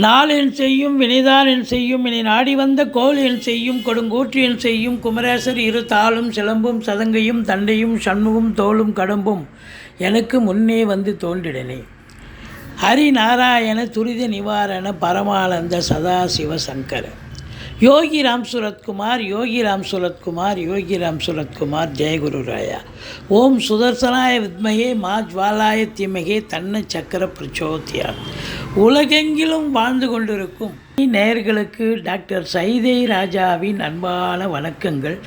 நாள் என் செய்யும் வினைதான் என் செய்யும் இனி நாடி வந்த கோல் என் செய்யும் கொடுங்கூற்று என் செய்யும் குமரேசர் இரு தாளும் சிலம்பும் சதங்கையும் தண்டையும் சண்முகம் தோளும் கடம்பும் எனக்கு முன்னே வந்து தோன்றிடனே. ஹரிநாராயண துரித நிவாரண பரமானந்த சதாசிவ சங்கர யோகி ராம் சுரத்குமார் யோகி ராம் சுரத்குமார் யோகி ராம் சுரத்குமார் ஜெயகுரு ராயா. ஓம் சுதர்சனாய வித்மகே மா ஜ்வாலாய தீமகே தன்ன சக்கர பிரச்சோதியா. உலகெங்கிலும் வாழ்ந்து கொண்டிருக்கும் நேயர்களுக்கு டாக்டர் சைதை ராஜாவின் அன்பான வணக்கங்கள்.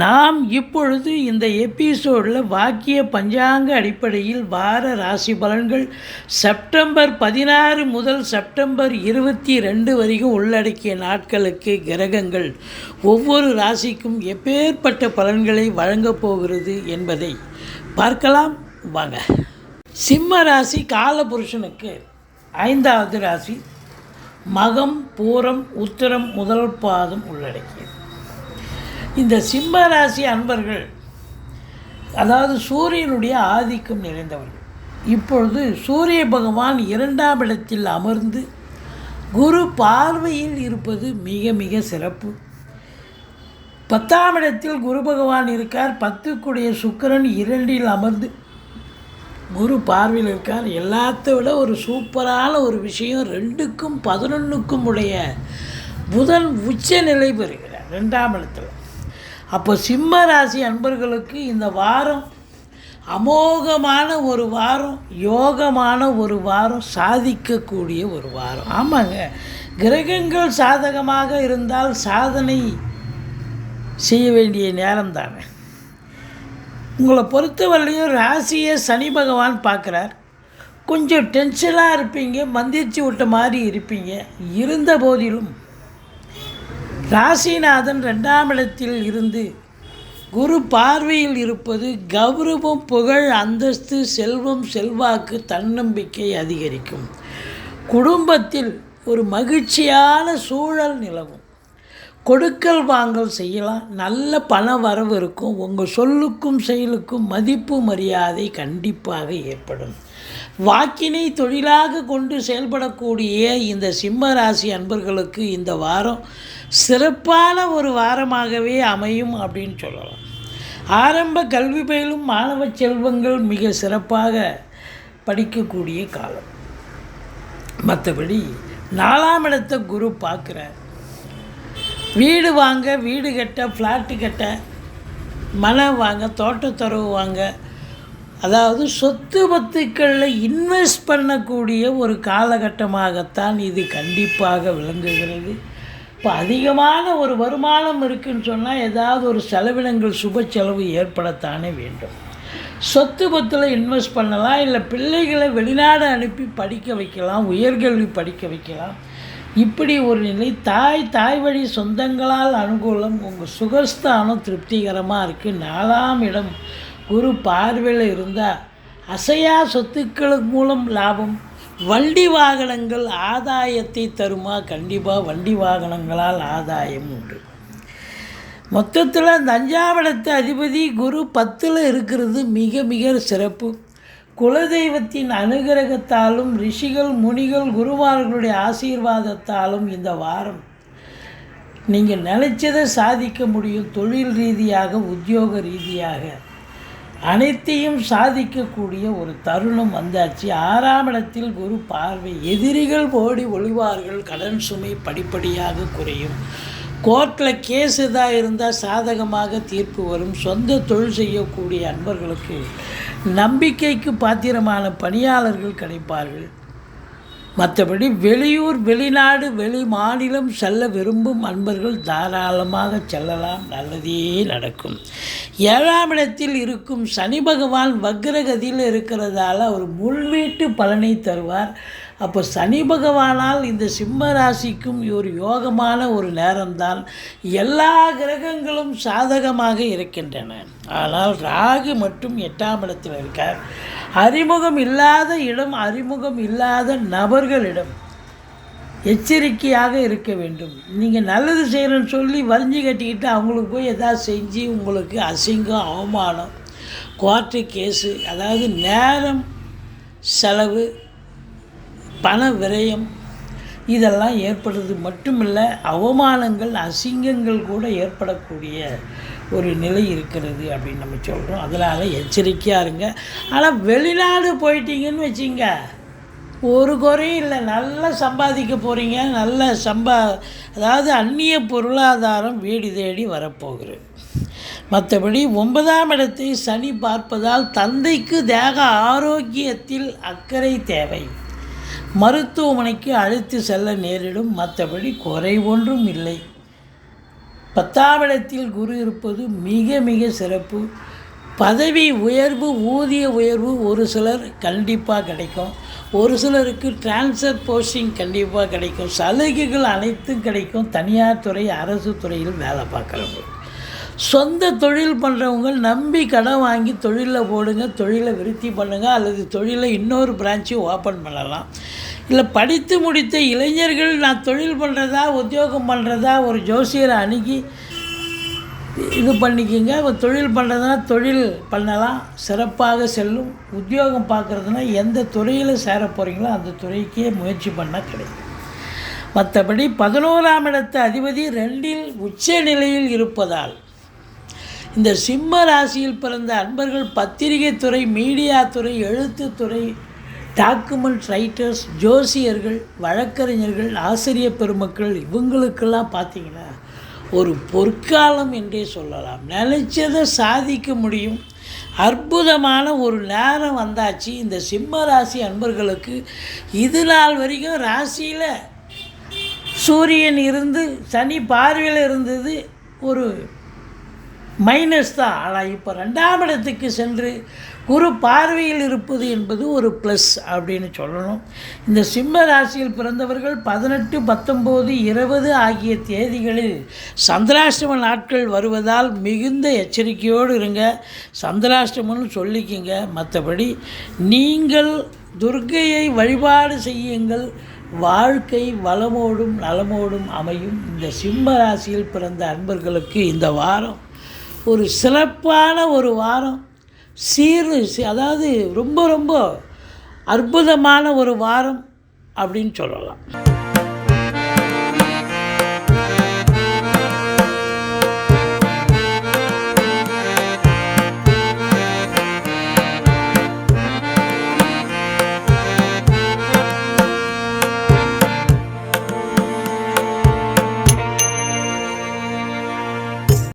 நாம் இப்பொழுது இந்த எபிசோடில் வாக்கிய பஞ்சாங்க அடிப்படையில் வார ராசி பலன்கள் செப்டம்பர் 16 முதல் செப்டம்பர் 22 வரைக்கும் உள்ளடக்கிய நாட்களுக்கு கிரகங்கள் ஒவ்வொரு ராசிக்கும் எப்பேற்பட்ட பலன்களை வழங்கப் போகிறது என்பதை பார்க்கலாம் வாங்க. சிம்ம ராசி காலபுருஷனுக்கு 5வது ராசி. மகம் பூரம் உத்திரம் முதல் பாதம் உள்ளடக்கியது. இந்த சிம்ம ராசி அன்பர்கள் அதாவது சூரியனுடைய ஆதிக்கம் நிறைந்தவர்கள். இப்பொழுது சூரிய பகவான் 2ஆம் இடத்தில் அமர்ந்து குரு பார்வையில் இருப்பது மிக மிக சிறப்பு. 10ஆம் இடத்தில் குரு பகவான் இருக்கார். 10க்குடைய சுக்கிரன் 2இல் அமர்ந்து குரு பார்வையில் இருக்கார். எல்லாத்த விட ஒரு சூப்பரான ஒரு விஷயம், 2க்கும் 11க்கும் உடைய புதன் உச்ச நிலை பெறுகிறார் 2ஆம் இடத்துல. அப்போ சிம்ம ராசி அன்பர்களுக்கு இந்த வாரம் அமோகமான ஒரு வாரம், யோகமான ஒரு வாரம், சாதிக்கக்கூடிய ஒரு வாரம். ஆமாங்க, கிரகங்கள் சாதகமாக இருந்தால் சாதனை செய்ய வேண்டிய நேரம் தானே. உங்களை பொறுத்தவரையிலையும் ராசியை சனி பகவான் பார்க்குறார். கொஞ்சம் டென்ஷனாக இருப்பீங்க, மந்திரிச்சு விட்ட மாதிரி இருப்பீங்க. இருந்த போதிலும் ராசிநாதன் 2ஆம் இடத்தில் இருந்து குரு பார்வையில் இருப்பது கௌரவம், புகழ், அந்தஸ்து, செல்வம், செல்வாக்கு, தன்னம்பிக்கை அதிகரிக்கும். குடும்பத்தில் ஒரு மகிழ்ச்சியான சூழல் நிலவும். கொடுக்கல் வாங்கல் செய்யலாம். நல்ல பண வரவு இருக்கும். உங்கள் சொல்லுக்கும் செயலுக்கும் மதிப்பு மரியாதை கண்டிப்பாக ஏற்படும். வாக்கினை தொழிலாக கொண்டு செயல்படக்கூடிய இந்த சிம்ம ராசி அன்பர்களுக்கு இந்த வாரம் சிறப்பான ஒரு வாரமாகவே அமையும் அப்படின்னு சொல்லலாம். ஆரம்ப கல்வி பயிலும் மாணவ செல்வங்கள் மிக சிறப்பாக படிக்கக்கூடிய காலம். மற்றபடி 4ஆம் இடத்தை குரு பார்க்குறார். வீடு வாங்க, வீடு கட்ட, ஃப்ளாட்டு கட்ட, மனம் வாங்க, தோட்டத்துறவு வாங்க, அதாவது சொத்து பத்துக்களில் இன்வெஸ்ட் பண்ணக்கூடிய ஒரு காலகட்டமாகத்தான் இது கண்டிப்பாக விளங்குகிறது. இப்போ அதிகமான ஒரு வருமானம் இருக்குதுன்னு சொன்னால் ஏதாவது ஒரு செலவினங்கள் சுப செலவு ஏற்படத்தானே வேண்டும். சொத்து பத்தில் இன்வெஸ்ட் பண்ணலாம், இல்லை பிள்ளைகளை வெளிநாடு அனுப்பி படிக்க வைக்கலாம், உயர்கல்வி படிக்க வைக்கலாம். இப்படி ஒரு நிலை. தாய் வழி சொந்தங்களால் அனுகூலம். உங்கள் சுகஸ்தானம் திருப்திகரமாக இருக்குது. 4ஆம் இடம் குரு பார்வையில் இருந்தால் அசையா சொத்துக்கள் மூலம் லாபம். வண்டி வாகனங்கள் ஆதாயத்தை தருமா? கண்டிப்பாக வண்டி வாகனங்களால் ஆதாயம் உண்டு. மொத்தத்தில் அந்த 5ஆம் இடத்து அதிபதி குரு 10ல் இருக்கிறது மிக மிக சிறப்பு. குலதெய்வத்தின் அனுகிரகத்தாலும் ரிஷிகள் முனிகள் குருமார்களுடைய ஆசீர்வாதத்தாலும் இந்த வாரம் நீங்கள் நினைச்சதை சாதிக்க முடியும். தொழில் ரீதியாக, உத்தியோக ரீதியாக அனைத்தையும் சாதிக்கக்கூடிய ஒரு தருணம் வந்தாச்சு. 6ஆம் இடத்தில் குரு பார்வை. எதிரிகள் ஓடி ஒளிவார்கள். கடன் சுமை படிப்படியாக குறையும். கோர்ட்டில் கேஸ் எதாக இருந்தால் சாதகமாக தீர்ப்பு வரும். சொந்த தொழில் செய்யக்கூடிய அன்பர்களுக்கு நம்பிக்கைக்கு பாத்திரமான பணியாளர்கள் கிடைப்பார்கள். மற்றபடி வெளியூர், வெளிநாடு, வெளி மாநிலம் செல்ல விரும்பும் அன்பர்கள் தாராளமாக செல்லலாம். நல்லதே நடக்கும். 7ஆம் இடத்தில் இருக்கும் சனி பகவான் வக்ரகதியில் இருக்கிறதால அவர் முன்வீட்டு பலனை தருவார். அப்போ சனி பகவானால் இந்த சிம்ம ராசிக்கும் ஒரு யோகமான ஒரு நேரம்தான். எல்லா கிரகங்களும் சாதகமாக இருக்கின்றன. ஆனால் ராகு மட்டும் 8ஆம் இடத்தில் இருக்கார். அறிமுகம் இல்லாத இடம், அறிமுகம் இல்லாத நபர்களிடம் எச்சரிக்கையாக இருக்க வேண்டும். நீங்கள் நல்லது செய்கிறேன்னு சொல்லி வரிஞ்சு கட்டிக்கிட்டு அவங்களுக்கு போய் எதாவது செஞ்சு உங்களுக்கு அசிங்கம், அவமானம், கோர்ட்டு கேஸு, அதாவது நேரம் செலவு, பண விரயம், இதெல்லாம் ஏற்படுறது மட்டுமில்லை, அவமானங்கள் அசிங்கங்கள் கூட ஏற்படக்கூடிய ஒரு நிலை இருக்கிறது அப்படின்னு நம்ம சொல்கிறோம். அதனால் எச்சரிக்கையாக இருங்க. ஆனால் வெளிநாடு போயிட்டீங்கன்னு வச்சிங்க, ஒரு குறையும் இல்லை, நல்லா சம்பாதிக்க போகிறீங்க. அதாவது அந்நிய பொருளாதாரம் வீடு தேடி வரப்போகிறது. மற்றபடி 9ஆம் இடத்தை சனி பார்ப்பதால் தந்தைக்கு தேக ஆரோக்கியத்தில் அக்கறை தேவை. மருத்துவமனைக்கு அழைத்து செல்ல நேரிடும். மற்றபடி குறை ஒன்றும் இல்லை. 10ஆம் இடத்தில் குரு இருப்பது மிக மிக சிறப்பு. பதவி உயர்வு, ஊதிய உயர்வு ஒரு சிலர் கண்டிப்பாக கிடைக்கும். ஒரு சிலருக்கு டிரான்ஸ்ஃபர் போஸ்டிங் கண்டிப்பாக கிடைக்கும். சலுகைகள் அனைத்தும் கிடைக்கும். தனியார் துறை, அரசு துறையில் வேலை பார்க்குறவங்க, சொந்த தொழில் பண்ணுறவங்க நம்பி கடன் வாங்கி தொழிலில் போடுங்க. தொழிலை விருத்தி பண்ணுங்கள், அல்லது தொழிலை இன்னொரு பிரான்ச்சு ஓப்பன் பண்ணலாம். இல்லை படித்து முடித்த இளைஞர்கள் நான் தொழில் பண்ணுறதா உத்தியோகம் பண்ணுறதா ஒரு ஜோசியரை அணுகி இது பண்ணிக்கிங்க. தொழில் பண்ணுறதுனா தொழில் பண்ணலாம், சிறப்பாக செல்லும். உத்தியோகம் பார்க்குறதுனா எந்த துறையில் சேர போகிறீங்களோ அந்த துறைக்கே முயற்சி பண்ணால் கிடைக்கும். மற்றபடி 11ஆம் இடத்து அதிபதி 2இல் உச்ச நிலையில் இருப்பதால் இந்த சிம்ம ராசியில் பிறந்த அன்பர்கள் பத்திரிகை துறை, மீடியா துறை, எழுத்துத்துறை, டாக்குமெண்ட் ரைட்டர்ஸ், ஜோசியர்கள், வழக்கறிஞர்கள், ஆசிரியர் பெருமக்கள் இவங்களுக்கெல்லாம் பார்த்திங்கன்னா ஒரு பொற்காலம் என்றே சொல்லலாம். நினைச்சதை சாதிக்க முடியும். அற்புதமான ஒரு நேரம் வந்தாச்சு. இந்த சிம்ம ராசி அன்பர்களுக்கு இது நாள் வரைக்கும் ராசியில் சூரியன் இருந்து சனி பார்வையில் இருந்தது ஒரு மைனஸ் தான். ஆனால் இப்போ 2ஆம் இடத்துக்கு சென்று குரு பார்வையில் இருப்பது என்பது ஒரு ப்ளஸ் அப்படின்னு சொல்லணும். இந்த சிம்ம ராசியில் பிறந்தவர்கள் 18, 19, 20 ஆகிய தேதிகளில் சந்திராஷ்டம நாட்கள் வருவதால் மிகுந்த எச்சரிக்கையோடு இருங்க. சந்திராஷ்டமம்னு சொல்லிக்கிங்க. மற்றபடி நீங்கள் துர்க்கையை வழிபாடு செய்யுங்கள். வாழ்க்கை வளமோடும் நலமோடும் அமையும். இந்த சிம்ம ராசியில் பிறந்த அன்பர்களுக்கு இந்த வாரம் ஒரு சிறப்பான ஒரு வாரம். அதாவது ரொம்ப ரொம்ப அற்புதமான ஒரு வாரம் அப்படின்னு சொல்லலாம்.